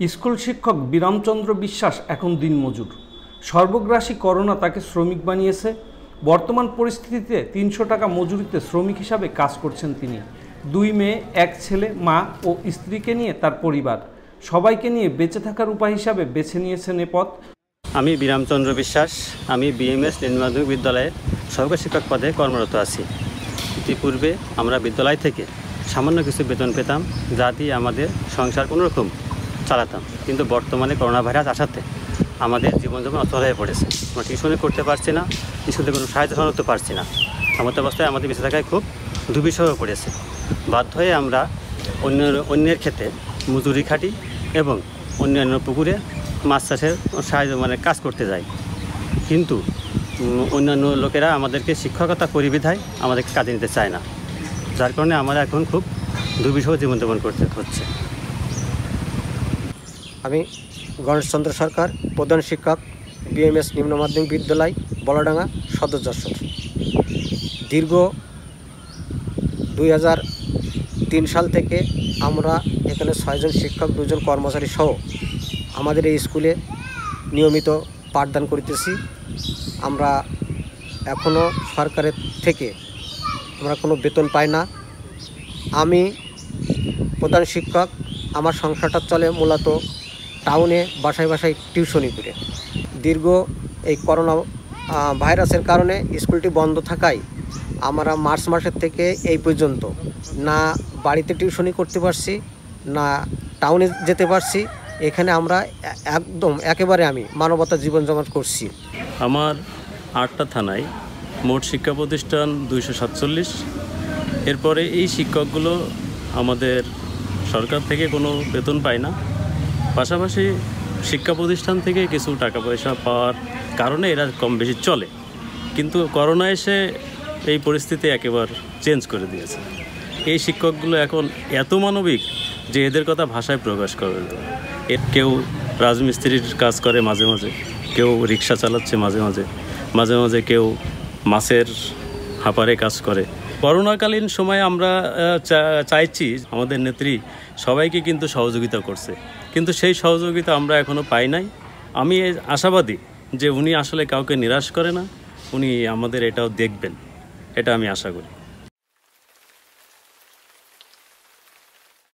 School শিক্ষক বিরামচন্দ্র বিশ্বাস এখন দিনমজুর। সর্বগ্রাসী করোনা তাকে শ্রমিক বানিয়েছে। বর্তমান পরিস্থিতিতে ৩০০ টাকা মজুরিতে শ্রমিক হিসাবে কাজ করছেন তিনি। ২ মেয়ে, ১ ছেলে, মা ও স্ত্রীকে নিয়ে তার পরিবার। সবাইকে নিয়ে বেঁচে থাকার উপায় হিসাবে বেছে নিয়েছেন এ পথ। আমি বিরামচন্দ্র বিশ্বাস। আমি বিএমএস নিম্ন মাধ্যমিক বিদ্যালয়ে সহকারী শিক্ষক পদে কর্মরত আছি। ইতিপূর্বে আমরা বিদ্যালয় থেকে সামান্য কিছু বেতন পেতাম, যা দিয়ে আমাদের সংসার কোনোরকম চালাতাম। কিন্তু বর্তমানে করোনা ভাইরাস আসাতে আমাদের জীবনযাপন অচল হয়ে পড়েছে। আমরা টিউশনি করতে পারছি না, স্কুলে কোনো সাহায্য করতে পারছি না। এমত অবস্থায় আমাদের বেঁচে থাকায় খুব দুর্বিষহ হয়ে পড়েছে। বাধ্য হয়ে আমরা অন্যের ক্ষেত্রে মজুরি খাটি এবং অন্যান্য পুকুরে মাছ চাষের কাজ করতে যাই। কিন্তু অন্যান্য লোকেরা আমাদেরকে শিক্ষকতা পরিবিধায় আমাদেরকে কাজে নিতে চায় না, যার কারণে আমরা এখন খুব দুর্বিষহ জীবনযাপন করতে হচ্ছে। আমি গণেশচন্দ্র সরকার, প্রধান শিক্ষক, বিএমএস নিম্ন মাধ্যমিক বিদ্যালয় বলাডাঙ্গা, সদর যশোর। দীর্ঘ 2003 সাল থেকে আমরা এখানে 6 জন শিক্ষক, 2 জন কর্মচারী সহ আমাদের এই স্কুলে নিয়মিত পাঠদান করিতেছি। আমরা এখনও সরকারের থেকে আমরা কোনো বেতন পাই না। আমি প্রধান শিক্ষক। আমার সংসারটা চলে মূলত টাউনে বাসায় বাসায় টিউশনি করে। দীর্ঘ এই করোনা ভাইরাসের কারণে স্কুলটি বন্ধ থাকায় আমরা মার্চ মাসের থেকে এই পর্যন্ত না বাড়িতে টিউশনি করতে পারছি, না টাউনে যেতে পারছি। এখানে আমরা একেবারে আমি মানবতা জীবনযাপন করছি। আমার 8টা থানায় মোট শিক্ষা প্রতিষ্ঠান 247। এরপরে এই শিক্ষকগুলো আমাদের সরকার থেকে কোনো বেতন পায় না। পাশাপাশি শিক্ষা প্রতিষ্ঠান থেকে কিছু টাকা পয়সা পাওয়ার কারণে এরা কম বেশি চলে। কিন্তু করোনা এসে এই পরিস্থিতি একেবারে চেঞ্জ করে দিয়েছে। এই শিক্ষকগুলো এখন এত মানবিক যে এদের কথা ভাষায় প্রকাশ করে দেয়। কেউ রাজমিস্ত্রির কাজ করে মাঝে মাঝে, কেউ রিক্সা চালাচ্ছে মাঝে মাঝে কেউ মাছের হাঁপারে কাজ করে। করোনাকালীন সময়ে আমরা চাইছি আমাদের নেত্রী সবাইকে কিন্তু সহযোগিতা করছে, কিন্তু সেই সহযোগিতা আমরা এখনও পাই নাই। আমি আশাবাদী যে উনি আসলে কাউকে নিরাশ করে না, উনি আমাদের এটাও দেখবেন, এটা আমি আশা করি।